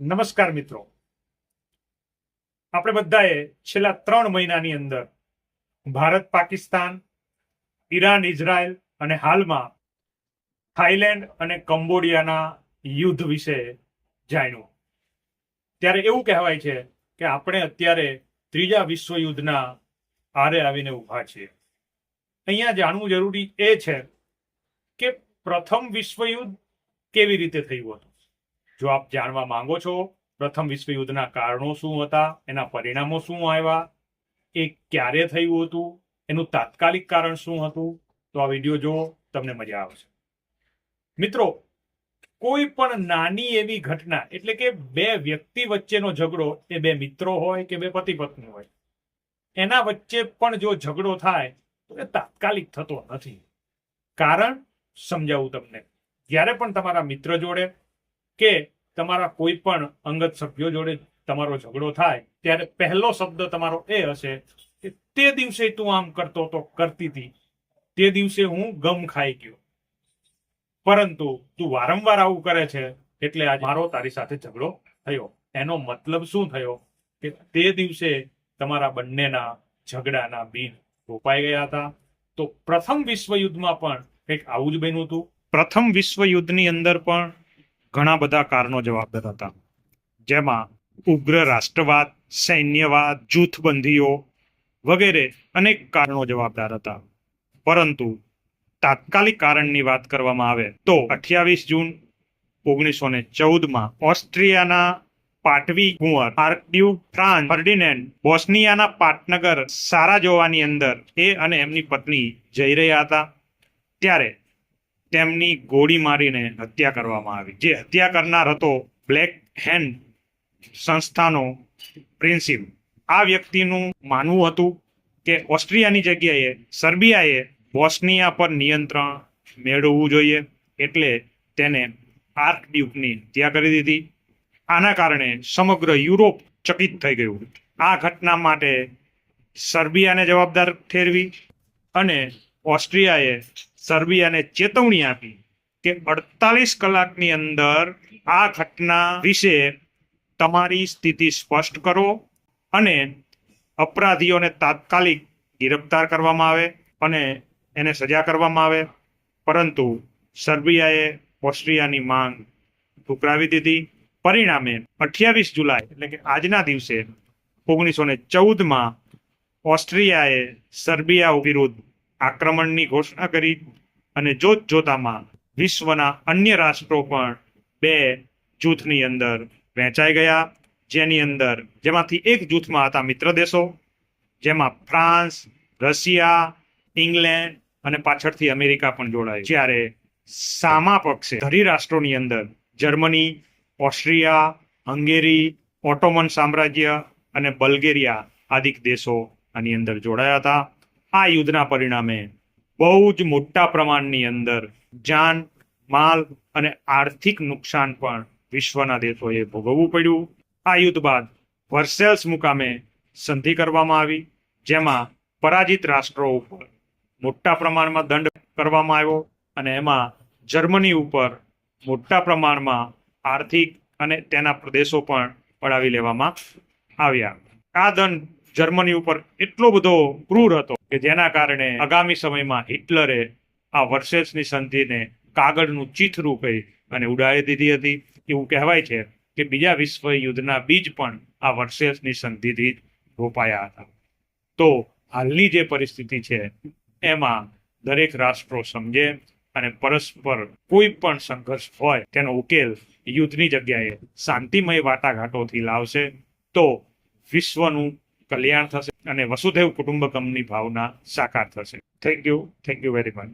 નમસ્કાર મિત્રો, આપણે બધાએ છેલ્લા 3 મહિનાની અંદર ભારત પાકિસ્તાન, ઈરાન ઇઝરાયલ અને હાલમાં થાઈલેન્ડ અને કંબોડિયાના યુદ્ધ વિશે જાણ્યું. ત્યારે એવું કહેવાય છે કે આપણે અત્યારે ત્રીજા વિશ્વયુદ્ધના આરે આવીને ઊભા છીએ. અહીંયા જાણવું જરૂરી એ છે કે પ્રથમ વિશ્વયુદ્ધ કેવી રીતે થયું હતું. જો આપ જાણવા માંગો છો પ્રથમ વિશ્વયુદ્ધના કારણો શું હતા, એના પરિણામો શું આવ્યા, એ ક્યારે થયું હતું, એનું તાત્કાલિક કારણ શું હતું, તો આ વિડીયો જો તમને મજા આવશે. મિત્રો, કોઈ પણ નાની એવી ઘટના, એટલે કે બે વ્યક્તિ વચ્ચેનો ઝઘડો, એ બે મિત્રો હોય કે બે પતિ પત્ની હોય, એના વચ્ચે પણ જો ઝઘડો થાય તો એ તાત્કાલિક થતો નથી. કારણ સમજાવું તમને. જ્યારે પણ તમારા મિત્ર જોડે કે તમારા કોઈ પણ અંગત સભ્યો જોડે તમારો ઝઘડો થાય ત્યારે પહેલો શબ્દ તમારો એ હશે કે તે દિવસે તું આમ કરતો તો, કરતી હતી, તે દિવસે હું ગમ ખાઈ ગયો, પરંતુ તું વારંવાર આવું કરે છે એટલે આજ મારો તારી સાથે ઝઘડો થયો. એનો મતલબ શું થયો કે તે દિવસે તમારા બંનેના ઝઘડાના બીજ રોપાઈ ગયા હતા. તો પ્રથમ વિશ્વયુદ્ધમાં પણ કંઈક આવું જ બન્યું હતું. પ્રથમ વિશ્વયુદ્ધની અંદર પણ ઘણા બધા કારણો જવાબદાર હતા, જેમાં ઉગ્ર રાષ્ટ્રવાદ, સૈન્યવાદ, જૂથબંધીઓ વગેરે અનેક કારણો જવાબદાર હતા. પરંતુ તાત્કાલિક કારણની વાત કરવામાં આવે તો 28 જૂન 1914માં ઓસ્ટ્રિયાના પાટવી કુંવર આર્કડ્યુક ફ્રાન્સ ફર્ડિનેન્ડ બોસ્નિયાના પાટનગર સારાજોવાની અંદર એ અને એમની પત્ની જઈ રહ્યા હતા. ત્યારે તેમની ગોળી મારીને હત્યા કરવામાં આવી. જે હત્યા કરનાર હતો બ્લેક હેન્ડ સંસ્થાનો પ્રિન્સિપ. આ વ્યક્તિનું માનવું હતું કે ઓસ્ટ્રિયાની જગ્યાએ સર્બિયાએ બોસ્નિયા પર નિયંત્રણ મેળવવું જોઈએ, એટલે તેને આર્કડ્યુકની હત્યા કરી દીધી. આના કારણે સમગ્ર યુરોપ ચકિત થઈ ગયું. આ ઘટના માટે સર્બિયાને જવાબદાર ઠેરવી અને ઓસ્ટ્રિયાએ સર્બિયાને ચેતવણી આપી કે 48 કલાકની અંદર આ ઘટના વિશે તમારી સ્થિતિ સ્પષ્ટ કરો અને અપરાધીઓને તાત્કાલિક ગિરફ્તાર કરવામાં આવે અને એને સજા કરવામાં આવે. પરંતુ સર્બિયાએ ઓસ્ટ્રિયાની માંગ ઠુકરાવી દીધી. પરિણામે 28 જુલાઈ એટલે કે આજના દિવસે 1914માં ઓસ્ટ્રિયાએ સર્બિયા વિરુદ્ધ આક્રમણની ઘોષણા કરી અને જોતજોતામાં વિશ્વના અન્ય રાષ્ટ્રો પણ બે જૂથની અંદર વહેંચાઈ ગયા, જેમાંથી એક જૂથમાં હતા મિત્ર દેશો, જેમાં ફ્રાન્સ, રશિયા, ઇંગ્લેન્ડ અને પાછળથી અમેરિકા પણ જોડાયું. જ્યારે સામા પક્ષે ધરી રાષ્ટ્રોની અંદર જર્મની, ઓસ્ટ્રિયા, હંગેરી, ઓટોમન સામ્રાજ્ય અને બલ્ગેરિયા આદિ દેશો આની અંદર જોડાયા હતા. આ યુદ્ધના પરિણામે બહુ જ મોટા પ્રમાણની અંદર જાન, માલ અને આર્થિક નુકસાન પણ વિશ્વના દેશોએ ભોગવવું પડ્યું. આ યુદ્ધ બાદ વર્સેલ્સ મુકામે સંધિ કરવામાં આવી, જેમાં પરાજિત રાષ્ટ્રો ઉપર મોટા પ્રમાણમાં દંડ કરવામાં આવ્યો અને એમાં જર્મની ઉપર મોટા પ્રમાણમાં આર્થિક અને તેના પ્રદેશો પણ પડાવી લેવામાં આવ્યા. આ દંડ જર્મની ઉપર એટલો બધો ક્રૂર હતો કે જેના કારણે આગામી સમયમાં હિટલરે આ વર્સેલ્સની સંધિને કાગળનું ચીથરું કહી અને ઉડાડી દીધી હતી. એવું કહેવાય છે કે બીજા વિશ્વ યુદ્ધના બીજ પણ આ વર્સેલ્સની સંધિથી રોપાયા હતા. તો હાલની જે પરિસ્થિતિ છે એમાં દરેક રાષ્ટ્રો સમજે અને પરસ્પર કોઈ પણ સંઘર્ષ હોય તેનો ઉકેલ યુદ્ધની જગ્યાએ શાંતિમય વાટાઘાટોથી લાવશે તો વિશ્વનું કલ્યાણ થશે અને વસુધૈવ કુટુંબકમની ભાવના સાકાર થશે. Thank you very much.